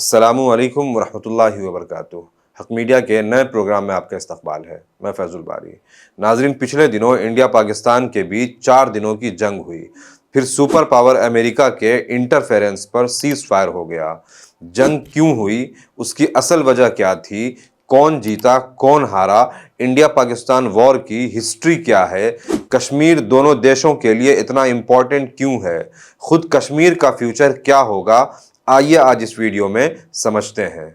अस्सलामु अलैकुम वरहमतुल्लाहि वबरकातुहू। हक मीडिया के नए प्रोग्राम में आपका इस्तकबाल है। मैं फैजुल बारी। नाजरीन, पिछले दिनों इंडिया पाकिस्तान के बीच 4 दिनों की जंग हुई। फिर सुपर पावर अमेरिका के इंटरफेरेंस पर सीज फायर हो गया। जंग क्यों हुई, उसकी असल वजह क्या थी, कौन जीता कौन हारा, इंडिया पाकिस्तान वॉर की हिस्ट्री क्या है, कश्मीर दोनों देशों के लिए इतना इम्पोर्टेंट क्यों है, खुद कश्मीर का फ्यूचर क्या होगा, आइए आज इस वीडियो में समझते हैं।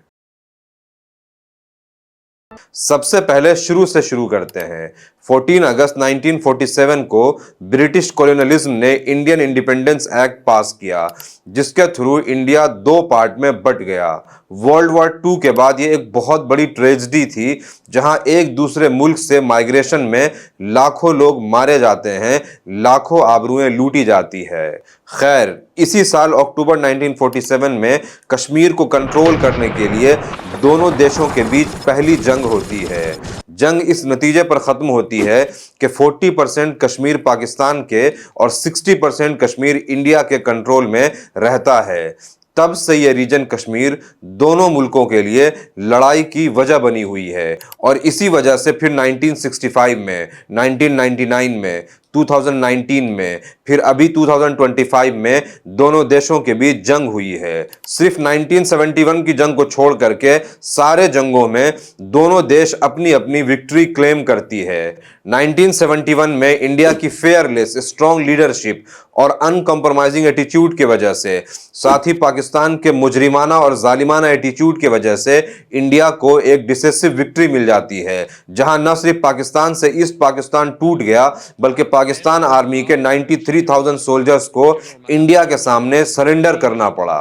सबसे पहले शुरू से शुरू करते हैं। 14 अगस्त 1947 को ब्रिटिश कॉलोनियलिज्म ने इंडियन इंडिपेंडेंस एक्ट पास किया, जिसके थ्रू इंडिया 2 पार्ट में बट गया। वर्ल्ड वॉर 2 के बाद ये एक बहुत बड़ी ट्रेजेडी थी, जहां एक दूसरे मुल्क से माइग्रेशन में लाखों लोग मारे जाते हैं, लाखों आबरूएं लूटी जाती है। खैर, इसी साल अक्टूबर 1947 में कश्मीर को कंट्रोल करने के लिए दोनों देशों के बीच पहली जंग होती है। जंग इस नतीजे पर खत्म होती है कि 40% कश्मीर पाकिस्तान के और 60% कश्मीर इंडिया के कंट्रोल में रहता है। तब से यह रीजन कश्मीर दोनों मुल्कों के लिए लड़ाई की वजह बनी हुई है, और इसी वजह से फिर 1965 में, 1999 में, 2019 में, फिर अभी 2025 में दोनों देशों के बीच जंग हुई है। सिर्फ 1971 की जंग को छोड़ करके सारे जंगों में दोनों देश अपनी अपनी विक्ट्री क्लेम करती है। 1971 में इंडिया की फेयरलेस स्ट्रॉन्ग लीडरशिप और अनकंप्रोमाइजिंग एटीट्यूड की वजह से, साथ ही पाकिस्तान के मुजरिमाना और जालिमाना एटीट्यूड की वजह से इंडिया को एक डिसिसिव विक्ट्री मिल जाती है, जहां न सिर्फ पाकिस्तान से ईस्ट पाकिस्तान टूट गया, बल्कि पाकिस्तान आर्मी के 93,000 सोल्जर्स को इंडिया के सामने सरेंडर करना पड़ा।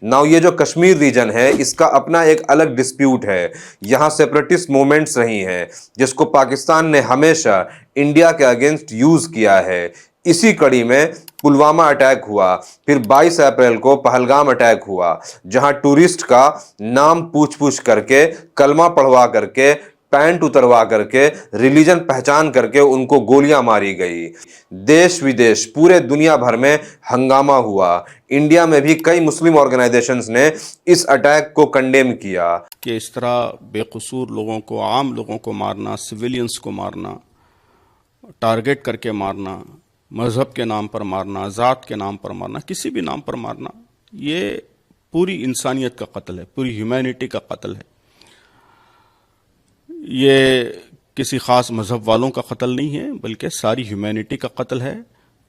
नाउ ये जो कश्मीर रीजन है, इसका अपना एक अलग डिस्प्यूट है। यहां सेपरेटिस्ट मूवमेंट्स रही हैं, जिसको पाकिस्तान ने हमेशा इंडिया के अगेंस्ट यूज किया है। इसी कड़ी में पुलवामा अटैक हुआ, फिर 22 अप्रैल को पहलगाम अटैक हुआ, जहां टूरिस्ट का नाम पूछ करके, कलमा पढ़वा करके, पैंट उतरवा करके, रिलीजन पहचान करके उनको गोलियां मारी गई। देश विदेश पूरे दुनिया भर में हंगामा हुआ। इंडिया में भी कई मुस्लिम ऑर्गेनाइजेशंस ने इस अटैक को कंडेम किया कि इस तरह बेकसूर लोगों को, आम लोगों को मारना, सिविलियंस को मारना, टारगेट करके मारना, मज़हब के नाम पर मारना, ज़ात के नाम पर मारना, किसी भी नाम पर मारना, ये पूरी इंसानियत का कत्ल है, पूरी ह्यूमैनिटी का कत्ल है। ये किसी ख़ास मज़हब वालों का कत्ल नहीं है, बल्कि सारी ह्यूमैनिटी का कत्ल है,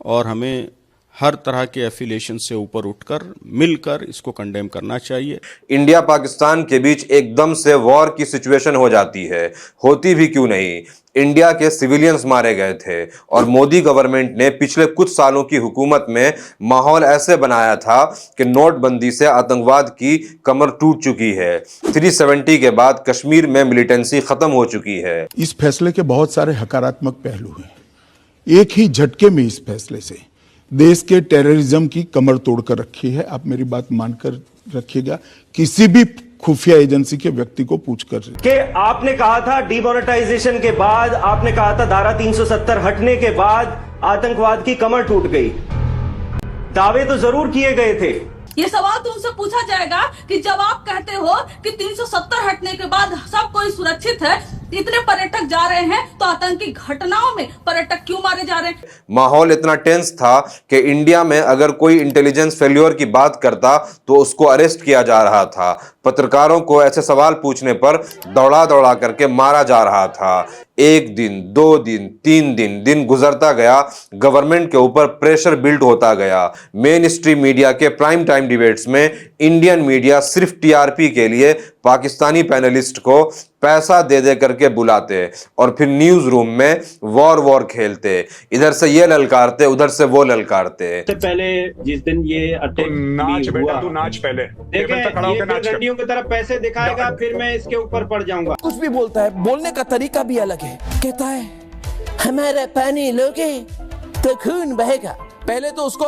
और हमें हर तरह के एफिलिएशन से ऊपर उठकर मिलकर इसको कंडेम करना चाहिए। इंडिया पाकिस्तान के बीच एकदम से वॉर की सिचुएशन हो जाती है, होती भी क्यों नहीं। इंडिया के सिविलियंस मारे गए थे, और मोदी गवर्नमेंट ने पिछले कुछ सालों की हुकूमत में माहौल ऐसे बनाया था कि नोटबंदी से आतंकवाद की कमर टूट चुकी है। 370 के बाद कश्मीर में मिलिटेंसी खत्म हो चुकी है। इस फैसले के बहुत सारे हकारात्मक पहलू हैं। एक ही झटके में इस फैसले से देश के टेररिज्म की कमर तोड़कर रखी है। आप मेरी बात मानकर रखिएगा, किसी भी खुफिया एजेंसी के व्यक्ति को पूछकर कि आपने कहा था डिमोनेटाइजेशन के बाद, आपने कहा था धारा 370 हटने के बाद आतंकवाद की कमर टूट गई। दावे तो जरूर किए गए थे। ये सवाल तो उनसे पूछा जाएगा कि जब आप कहते हो कि 370 हटने के बाद सब कोई सुरक्षित है, इतने पर्यटक जा रहे हैं, तो आतंकी घटनाओं में पर्यटक क्यों मारे जा रहे हैं? माहौल इतना टेंस था कि इंडिया में अगर कोई इंटेलिजेंस फेल्योर की बात करता तो उसको अरेस्ट किया जा रहा था। पत्रकारों को ऐसे सवाल पूछने पर दौड़ा दौड़ा करके मारा जा रहा था। 1 दिन, 2 दिन, 3 दिन गुजरता गया, गवर्नमेंट के ऊपर प्रेशर बिल्ड होता गया। मेन स्ट्रीम मीडिया के प्राइम टाइम डिबेट्स में इंडियन मीडिया सिर्फ टीआरपी के लिए पाकिस्तानी पैनलिस्ट को पैसा दे करके बुलाते, और फिर न्यूज रूम में वॉर खेलते, इधर से ये ललकारते, उधर से वो ललकारते। सबसे पहले जिस दिन ये अटैक नाच बेटा, तू नाच पहले। देखें, ये रंडियों की तरफ पैसे दिखाएगा, फिर मैं इसके ऊपर पड़ जाऊंगा। कुछ भी बोलता है, बोलने का तरीका भी अलग है। कहता है हमारा पानी लोगे तो खून बहेगा। पहले तो उसको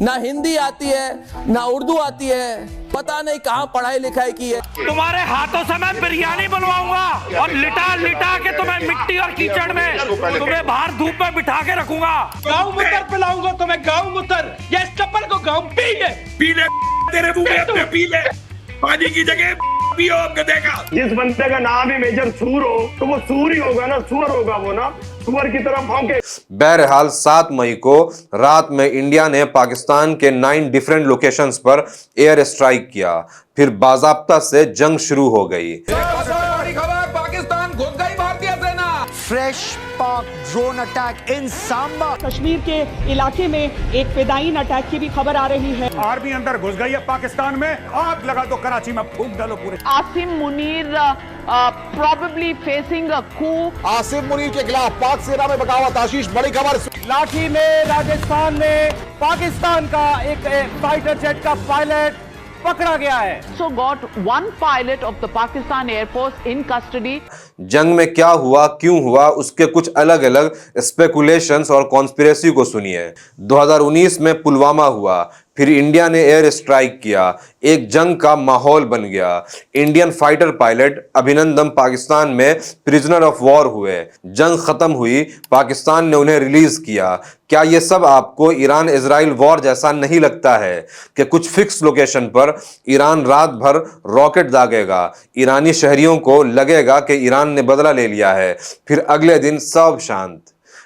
ना हिंदी आती है ना उर्दू आती है, पता नहीं कहाँ पढ़ाई लिखाई की है। तुम्हारे हाथों से मैं बिरयानी बनवाऊंगा और लिटा लिटा के तुम्हें मिट्टी और कीचड़ में तुम्हें बाहर धूप में बिठा के रखूंगा। गाँव मुतर पिलाऊंगा तुम्हें, गाँव मुतर, या इस चप्पल को गाँव पी ले तेरे मुंह में पी ले। पानी की जगह पियो अब गधे का। जिस बंदे का नाम ही मेजर सूर हो तो वो सूर ही होगा ना, सुअर होगा वो ना, सुअर की तरह भौंके। बहरहाल 7 मई को रात में इंडिया ने पाकिस्तान के 9 डिफरेंट लोकेशंस पर एयर स्ट्राइक किया। फिर बाज़ाब्ता से जंग शुरू हो गई। पाकिस्तान घुस गई भारतीय सेना। फ्रेश पाक drone attack in Samba. Kashmir के इलाके में एक फिदायीन अटैक की भी खबर आ रही है। आर्मी अंदर घुस गई है पाकिस्तान में, आग लगा दो कराची में, फूंक डालो पूरे। Asim Munir probably facing a coup। Asim Munir के खिलाफ पाक सेना में बगावत। आशीष, बड़ी खबर। लाठी में राजस्थान में पाकिस्तान का एक फाइटर जेट का पायलट पकड़ा गया है। So got one pilot of the Pakistan Air Force in custody। जंग में क्या हुआ, क्यों हुआ, उसके कुछ अलग अलग स्पेकुलेशंस और कॉन्स्पिरेसी को सुनिए। 2019 में पुलवामा हुआ, फिर इंडिया ने एयर स्ट्राइक किया, एक जंग का माहौल बन गया। इंडियन फाइटर पायलट अभिनंदन पाकिस्तान में प्रिजनर ऑफ वॉर हुए, जंग खत्म हुई, पाकिस्तान ने उन्हें रिलीज किया। क्या ये सब आपको ईरान इजराइल वॉर जैसा नहीं लगता है कि कुछ फिक्स लोकेशन पर ईरान रात भर रॉकेट दागेगा, ईरानी शहरियों को लगेगा कि ईरान ने बदला ले लिया है, फिर अगले दिन सब शांत।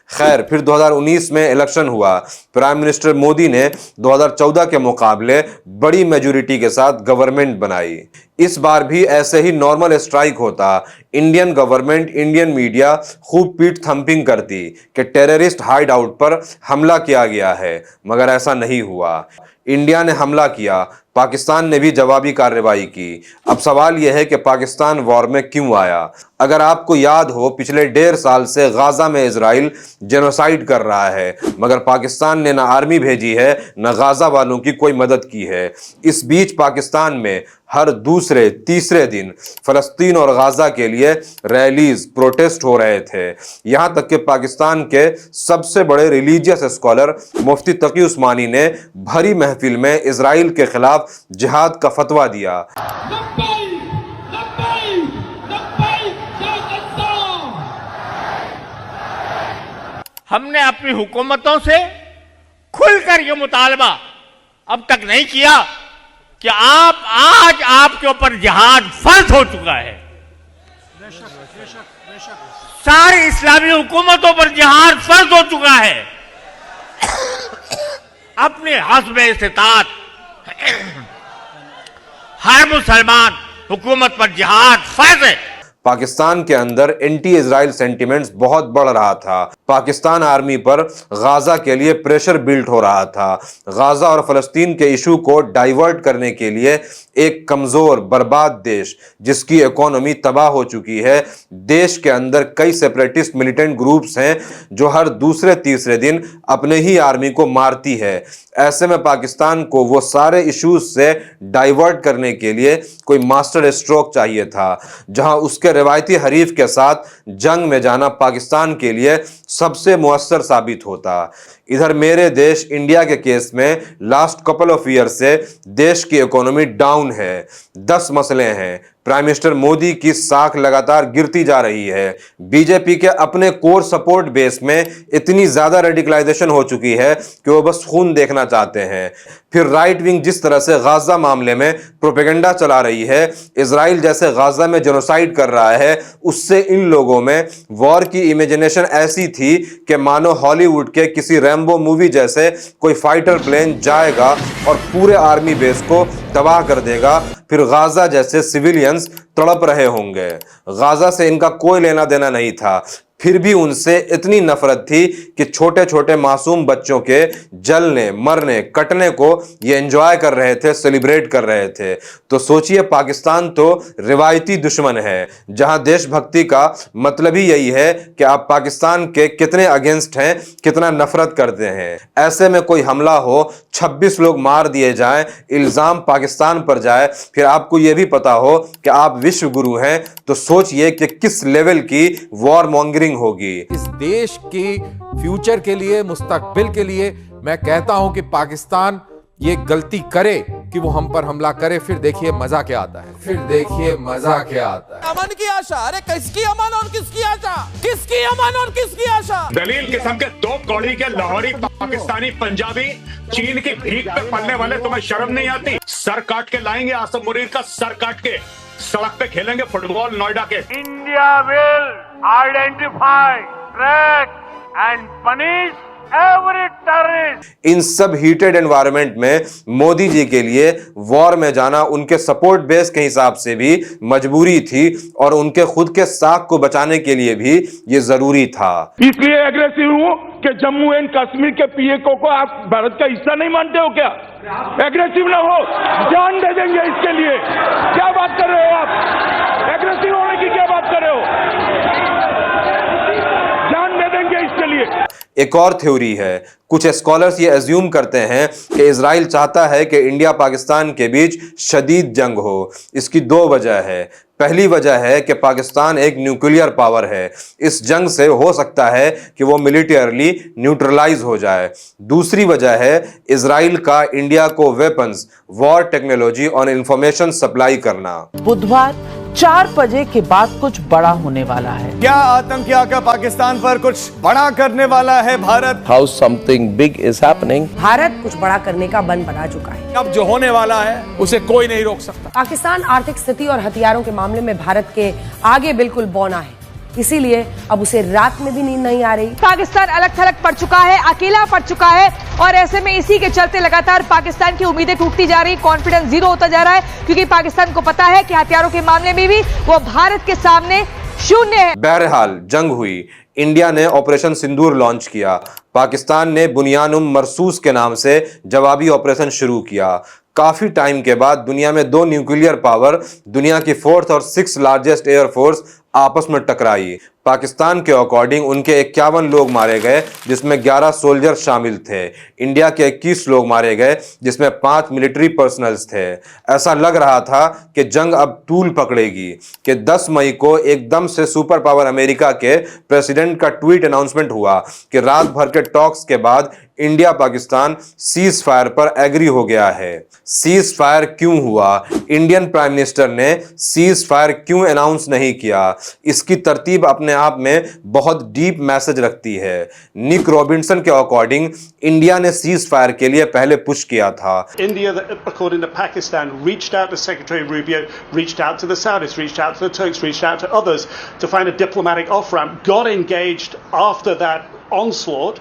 खैर, फिर 2019 में इलेक्शन हुआ। प्राइम मिनिस्टर मोदी ने 2014 के मुकाबले बड़ी मेजॉरिटी के साथ गवर्नमेंट बनाई। इस बार भी ऐसे ही नॉर्मल स्ट्राइक होता। इंडियन गवर्नमेंट, इंडियन मीडिया खूब पीठ थंपिंग करती कि टेररिस्ट हाइड आउट पर हमला किया गया है, मगर ऐसा नहीं हुआ। इंडिया ने हमला किया, पाकिस्तान ने भी जवाबी कार्रवाई की। अब सवाल यह है कि पाकिस्तान वॉर में क्यों आया। अगर आपको याद हो, पिछले 1.5 साल से गाजा में इजराइल जेनोसाइड कर रहा है, मगर पाकिस्तान ने ना आर्मी भेजी है, ना गाजा वालों की कोई मदद की है। इस बीच पाकिस्तान में हर दूसरे तीसरे दिन फलस्तीन और गाजा के लिए रैलीज, प्रोटेस्ट हो रहे थे। यहां तक कि पाकिस्तान के सबसे बड़े रिलीजियस स्कॉलर मुफ्ती तकी उस्मानी ने भरी महफिल में इजराइल के खिलाफ जिहाद का फतवा दिया। हमने अपनी हुकूमतों से खुलकर ये मुतालबा अब तक नहीं किया कि आज आपके ऊपर जिहाद फर्ज हो चुका है। सारी इस्लामी हुकूमतों पर जिहाद फर्ज हो चुका है। अपने हस्बे इस्तिताअत हर मुसलमान हुकूमत पर जिहाद फर्ज है। पाकिस्तान के अंदर एंटी इजराइल सेंटिमेंट्स बहुत बढ़ रहा था। पाकिस्तान आर्मी पर गाजा के लिए प्रेशर बिल्ड हो रहा था। गाजा और फलस्तीन के इशू को डाइवर्ट करने के लिए एक कमजोर, बर्बाद देश जिसकी इकोनॉमी तबाह हो चुकी है, देश के अंदर कई सेपरेटिस्ट मिलिटेंट ग्रुप्स हैं जो हर दूसरे तीसरे दिन अपने ही आर्मी को मारती है। ऐसे में पाकिस्तान को वो सारे इश्यूज से डाइवर्ट करने के लिए कोई मास्टर स्ट्रोक चाहिए था, जहां उसके रिवायती हरीफ के साथ जंग में जाना पाकिस्तान के लिए सबसे मुअस्सर साबित होता। इधर मेरे देश इंडिया के केस में लास्ट कपल ऑफ ईयर से देश की इकोनॉमी डाउन है। 10 मसले हैं। प्राइम मिनिस्टर मोदी की साख लगातार गिरती जा रही है। बीजेपी के अपने कोर सपोर्ट बेस में इतनी ज्यादा रेडिकलाइजेशन हो चुकी है कि वो बस खून देखना चाहते हैं। फिर राइट विंग जिस तरह से गाजा मामले में प्रोपेगेंडा चला रही है, इजराइल जैसे गाजा में जेनोसाइड कर रहा है, उससे इन लोगों में वॉर की इमेजिनेशन ऐसी थी कि मानो हॉलीवुड के किसी रैम्बो मूवी जैसे कोई फाइटर प्लेन जाएगा और पूरे आर्मी बेस को तबाह कर देगा। फिर गाजा जैसे सिविलियंस तड़प रहे होंगे। गाजा से इनका कोई लेना देना नहीं था, फिर भी उनसे इतनी नफरत थी कि छोटे छोटे मासूम बच्चों के जलने, मरने, कटने को ये एंजॉय कर रहे थे, सेलिब्रेट कर रहे थे। तो सोचिए, पाकिस्तान तो रिवायती दुश्मन है, जहां देशभक्ति का मतलब ही यही है कि आप पाकिस्तान के कितने अगेंस्ट हैं, कितना नफरत करते हैं। ऐसे में कोई हमला हो, 26 लोग मार दिए जाएं, इल्जाम पाकिस्तान पर जाए, फिर आपको यह भी पता हो कि आप विश्व गुरु हैं, तो सोचिए कि किस लेवल की वॉर मॉन्गरिंग होगी। इस देश की फ्यूचर के लिए, मुस्तकबिल के लिए मैं कहता हूं कि पाकिस्तान ये गलती करे कि वो हम पर हमला करे, फिर देखिए मजा क्या आता है, फिर देखिए मजा क्या आता है। अमन की आशा, अरे किसकी अमन और किसकी आशा, किसकी अमन और किसकी आशा। दलील किस्म के दो कौड़ी के लाहौरी पाकिस्तानी पंजाबी चीन की भीख पे पलने वाले, तुम्हें शर्म नहीं आती? सर काट के लाएंगे आसम मुनीर का, सर काट के सड़क पे खेलेंगे फुटबॉल नोएडा के। India will identify, track and punish every terrorist. इन सब हीटेड एनवायरनमेंट में मोदी जी के लिए वॉर में जाना उनके सपोर्ट बेस के हिसाब से भी मजबूरी थी और उनके खुद के साख को बचाने के लिए भी ये जरूरी था। इसलिए एग्रेसिव हूँ कि जम्मू एंड कश्मीर के पीएको को आप भारत का हिस्सा नहीं मानते हो क्या? एग्रेसिव ना हो, जान दे देंगे इसके लिए। क्या बात कर रहे हो आप? एग्रेसिव होने की क्या बात कर रहे हो? जान दे देंगे इसके लिए। एक और थ्योरी है, कुछ स्कॉलर्स ये एज्यूम करते हैं कि इजराइल चाहता है कि इंडिया पाकिस्तान के बीच शदीद जंग हो। इसकी दो वजह है। पहली वजह है कि पाकिस्तान एक न्यूक्लियर पावर है, इस जंग से हो सकता है कि वो मिलिटरीली न्यूट्रलाइज हो जाए। दूसरी वजह है इजराइल का इंडिया को वेपन्स, वॉर टेक्नोलॉजी और इंफॉर्मेशन सप्लाई करना। बुधवार 4 बजे के बाद कुछ बड़ा होने वाला है। क्या आतंकी आकर पाकिस्तान पर कुछ बड़ा करने वाला है Bharat? How something big is happening. Bharat कुछ बड़ा करने का बन बना चुका है। अब जो होने वाला है उसे कोई नहीं रोक सकता। पाकिस्तान आर्थिक स्थिति और हथियारों के मामले में भारत के आगे बिल्कुल बौना है, इसीलिए अब उसे रात में भी नींद नहीं आ रही। पाकिस्तान अलग थलग पड़ चुका है, अकेला पड़ चुका है और ऐसे में इसी के चलते लगातार पाकिस्तान की उम्मीदें टूटती जा रही, कॉन्फिडेंस जीरो होता जा रहा है, क्योंकि पाकिस्तान को पता है कि हथियारों के मामले में भी वो भारत के सामने शून्य है। बहरहाल जंग हुई, इंडिया ने ऑपरेशन सिंदूर लॉन्च किया, पाकिस्तान ने बुनियानुम मरसूस के नाम से जवाबी ऑपरेशन शुरू किया। काफी टाइम के बाद दुनिया में दो न्यूक्लियर पावर, दुनिया की 4th और 6th लार्जेस्ट एयरफोर्स आपस में टकराई। पाकिस्तान के अकॉर्डिंग उनके 51 लोग मारे गए, जिसमें 11 सोल्जर शामिल थे। इंडिया के 21 लोग मारे गए, जिसमें 5 मिलिट्री पर्सनल्स थे। ऐसा लग रहा था कि जंग अब तूल पकड़ेगी कि 10 मई को एकदम से सुपर पावर अमेरिका के प्रेसिडेंट का ट्वीट अनाउंसमेंट हुआ कि रात भर के टॉक्स के बाद इंडिया पाकिस्तान सीज फायर पर एग्री हो गया है। सीज फायर क्यों हुआ? इंडियन प्राइम मिनिस्टर ने सीज फायर क्यों अनाउंस नहीं किया? इसकी तरतीब अपने आप में बहुत डीप मैसेज रखती है। निक रॉबिन्सन के अकॉर्डिंग इंडिया ने सीज फायर के लिए पहले पुश किया था। India, according to Pakistan, reached out to Secretary Rubio, reached out to the Saudis, reached out to the Turks, reached out to others to find a diplomatic off-ramp, got engaged after that onslaught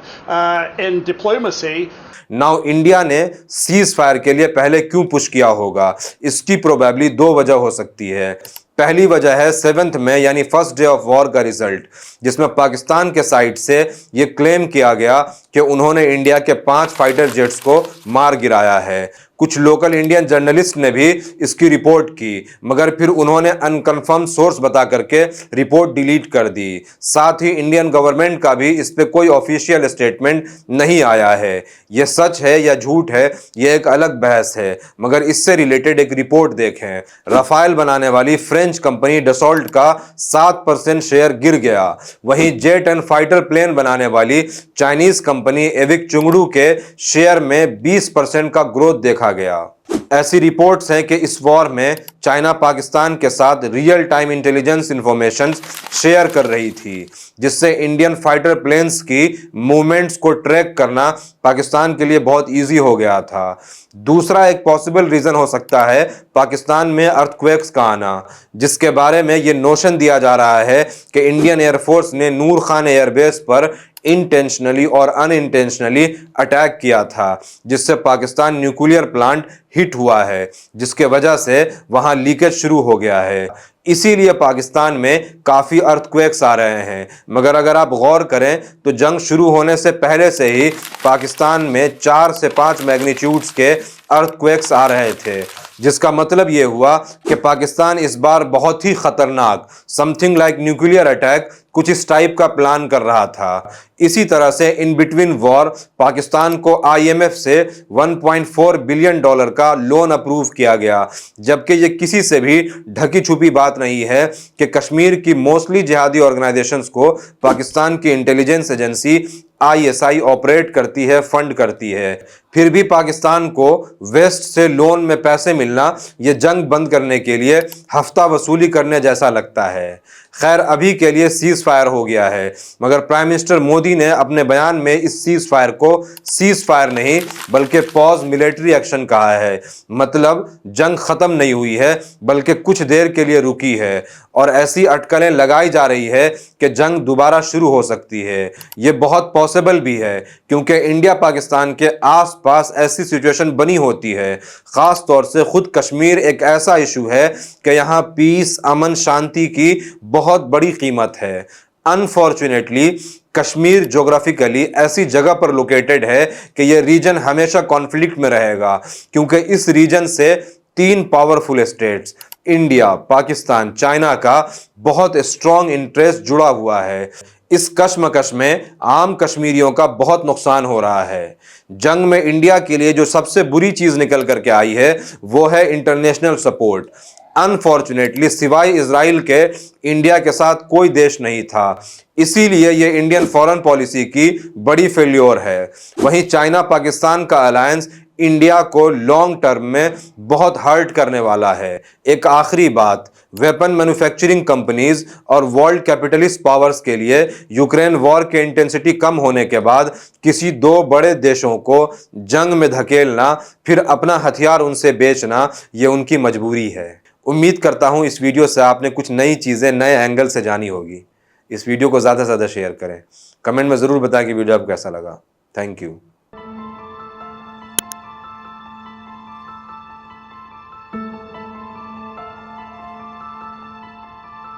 in diplomacy. Now India ने cease fire के लिए पहले क्यों push किया होगा? इसकी probably दो वजह हो सकती है। पहली वजह है 7th में यानी फर्स्ट डे ऑफ वॉर का रिजल्ट, जिसमें पाकिस्तान के साइड से यह क्लेम किया गया कि उन्होंने इंडिया के 5 फाइटर जेट्स को मार गिराया है। कुछ लोकल इंडियन जर्नलिस्ट ने भी इसकी रिपोर्ट की, मगर फिर उन्होंने अनकन्फर्म सोर्स बता करके रिपोर्ट डिलीट कर दी। साथ ही इंडियन गवर्नमेंट का भी इस पे कोई ऑफिशियल स्टेटमेंट नहीं आया है। यह सच है या झूठ है, यह एक अलग बहस है, मगर इससे रिलेटेड एक रिपोर्ट देखें। राफेल बनाने वाली फ्रेंच कंपनी डसॉल्ट का 7% शेयर गिर गया। वहीं जेट एंड फाइटर प्लेन बनाने वाली चाइनीज कंपनी एविक चुंगड़ू के शेयर में 20% का ग्रोथ देखा गया। ऐसी रिपोर्ट्स हैं कि इस वॉर में चाइना पाकिस्तान के साथ real time intelligence information share कर रही थी, जिससे इंडियन फाइटर प्लेन्स की मूवमेंट्स को ट्रैक करना पाकिस्तान के लिए बहुत इजी हो गया था। दूसरा एक पॉसिबल रीजन हो सकता है पाकिस्तान में अर्थक्वेक्स का आना, जिसके बारे में यह नोशन दिया जा रहा है कि इंडियन एयरफोर्स ने नूर खान एयरबेस पर इंटेंशनली और अनइंटेंशनली अटैक किया था, जिससे पाकिस्तान न्यूक्लियर प्लांट हिट हुआ है, जिसके वजह से वहां लीकेज शुरू हो गया है। इसीलिए पाकिस्तान में काफ़ी अर्थक्वेक्स आ रहे हैं। मगर अगर आप गौर करें तो जंग शुरू होने से पहले से ही पाकिस्तान में 4 से 5 मैग्नीट्यूड्स के अर्थक्वेक्स आ रहे थे, जिसका मतलब ये हुआ कि पाकिस्तान इस बार बहुत ही खतरनाक समथिंग लाइक न्यूक्लियर अटैक कुछ इस टाइप का प्लान कर रहा था। इसी तरह से इन बिटवीन वॉर पाकिस्तान को IMF से $1.4 बिलियन का लोन अप्रूव किया गया, जबकि ये किसी से भी ढकी छुपी बात नहीं है कि कश्मीर की मोस्टली जिहादी ऑर्गेनाइजेशंस को पाकिस्तान की इंटेलिजेंस एजेंसी आईएसआई ऑपरेट करती है, फंड करती है। फिर भी पाकिस्तान को वेस्ट से लोन में पैसे मिलना ये जंग बंद करने के लिए हफ्ता वसूली करने जैसा लगता है। खैर, अभी के लिए सीज फायर हो गया है, मगर प्राइम मिनिस्टर मोदी ने अपने बयान में इस सीज फायर को सीज फायर नहीं बल्कि पॉज मिलिट्री एक्शन कहा है। मतलब जंग खत्म नहीं हुई है बल्कि कुछ देर के लिए रुकी है, और ऐसी अटकलें लगाई जा रही है कि जंग दोबारा शुरू हो सकती है। ये बहुत पॉसिबल भी है क्योंकि इंडिया पाकिस्तान के आसपास ऐसी सिचुएशन बनी होती है। ख़ास तौर से खुद कश्मीर एक ऐसा इशू है कि यहाँ पीस, अमन, शांति की बहुत बड़ी कीमत है। अनफॉर्चुनेटली कश्मीर ज्योग्राफिकली ऐसी जगह पर लोकेटेड है कि यह रीजन हमेशा कॉन्फ्लिक्ट में रहेगा, क्योंकि इस रीजन से 3 powerful states India, Pakistan, China का बहुत स्ट्रॉन्ग इंटरेस्ट जुड़ा हुआ है। इस कश्मकश में आम कश्मीरियों का बहुत नुकसान हो रहा है। जंग में इंडिया के लिए जो सबसे बुरी चीज निकल करके आई है वो है इंटरनेशनल सपोर्ट। अनफॉर्चुनेटली सिवाय इजराइल के इंडिया के साथ कोई देश नहीं था, इसीलिए ये इंडियन फॉरेन पॉलिसी की बड़ी फेल्योर है। वहीं चाइना पाकिस्तान का अलायंस इंडिया को लॉन्ग टर्म में बहुत हर्ट करने वाला है। एक आखिरी बात, वेपन मैन्युफैक्चरिंग कंपनीज और वर्ल्ड कैपिटलिस्ट पावर्स के लिए यूक्रेन वॉर के इंटेंसिटी कम होने के बाद किसी 2 बड़े देशों को जंग में धकेलना, फिर अपना हथियार उनसे बेचना, ये उनकी मजबूरी है। उम्मीद करता हूं इस वीडियो से आपने कुछ नई चीज़ें नए एंगल से जानी होगी। इस वीडियो को ज़्यादा से ज़्यादा शेयर करें। कमेंट में ज़रूर बताएं कि वीडियो आपको कैसा लगा। Thank you.